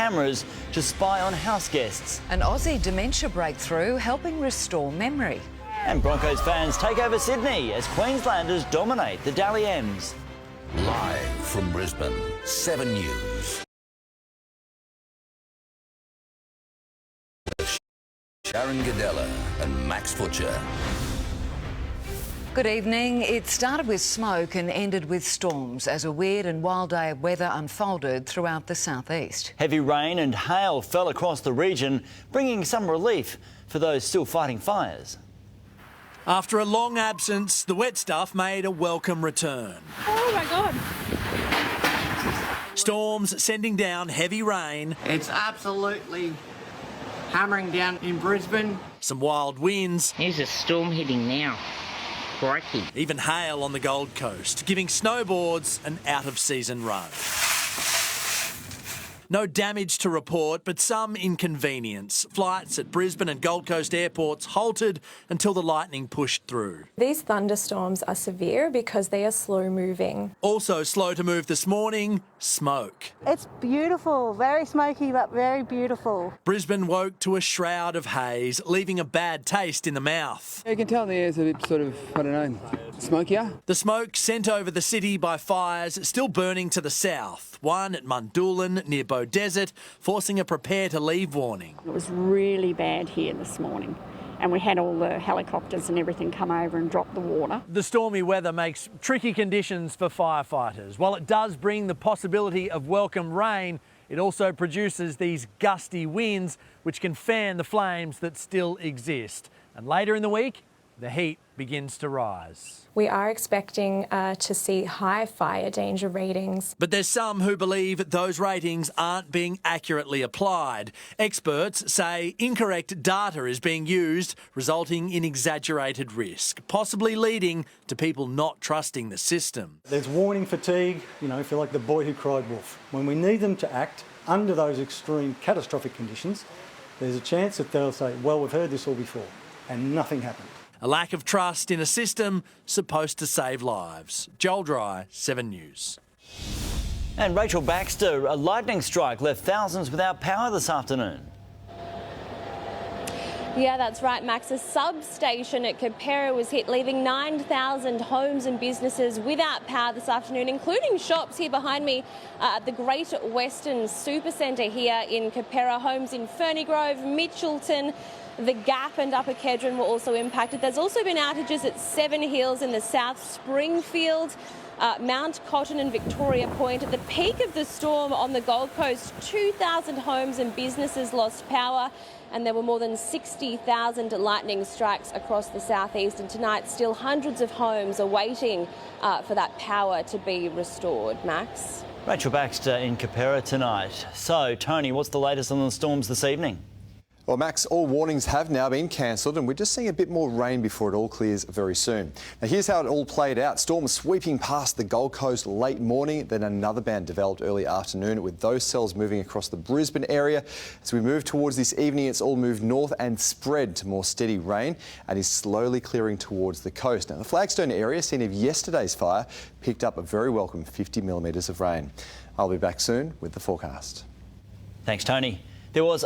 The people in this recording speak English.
cameras to spy on house guests. An Aussie dementia breakthrough helping restore memory. And Broncos fans take over Sydney as Queenslanders dominate the Dally M's. Live from Brisbane, 7 News. Sharon Gadella and Max Futcher. Good evening. It started with smoke and ended with storms as a weird and wild day of weather unfolded throughout the southeast. Heavy rain and hail fell across the region, bringing some relief for those still fighting fires. After a long absence, the wet stuff made a welcome return. Oh my God. Storms sending down heavy rain. It's absolutely hammering down in Brisbane. Some wild winds. There's a storm hitting now. Crikey. Even hail on the Gold Coast, giving snowboards an out-of-season run. No damage to report, but some inconvenience. Flights at Brisbane and Gold Coast airports halted until the lightning pushed through. These thunderstorms are severe because they are slow moving. Also slow to move this morning, smoke. It's beautiful, very smoky but very beautiful. Brisbane woke to a shroud of haze, leaving a bad taste in the mouth. You can tell the air's a bit sort of, I don't know, smokier. The smoke sent over the city by fires still burning to the south. One at Mundoolan near Beaudesert, forcing a prepare to leave warning. It was really bad here this morning, and we had all the helicopters and everything come over and drop the water. The stormy weather makes tricky conditions for firefighters. While it does bring the possibility of welcome rain, it also produces these gusty winds which can fan the flames that still exist. And later in the week, the heat begins to rise. We are expecting to see high fire danger ratings. But there's some who believe those ratings aren't being accurately applied. Experts say incorrect data is being used, resulting in exaggerated risk, possibly leading to people not trusting the system. There's warning fatigue, if you like the boy who cried wolf. When we need them to act under those extreme catastrophic conditions, there's a chance that they'll say, well, we've heard this all before, and nothing happened. A lack of trust in a system supposed to save lives. Joel Dry, 7 News. And Rachel Baxter, a lightning strike left thousands without power this afternoon. Yeah, that's right, Max. A substation at Capera was hit, leaving 9,000 homes and businesses without power this afternoon, including shops here behind me at the Great Western Supercentre here in Capera. Homes in Ferny Grove, Mitchelton, the Gap and Upper Kedron were also impacted. There's also been outages at Seven Hills in the south, Springfield, Mount Cotton and Victoria Point. At the peak of the storm on the Gold Coast, 2,000 homes and businesses lost power, and there were more than 60,000 lightning strikes across the southeast. And tonight, still hundreds of homes are waiting for that power to be restored. Max? Rachel Baxter in Capera tonight. So, Tony, what's the latest on the storms this evening? Well, Max, all warnings have now been cancelled and we're just seeing a bit more rain before it all clears very soon. Now, here's how it all played out. Storm sweeping past the Gold Coast late morning, then another band developed early afternoon with those cells moving across the Brisbane area. As we move towards this evening, it's all moved north and spread to more steady rain and is slowly clearing towards the coast. Now, the Flagstone area, scene of yesterday's fire, picked up a very welcome 50 millimetres of rain. I'll be back soon with the forecast. Thanks, Tony. There was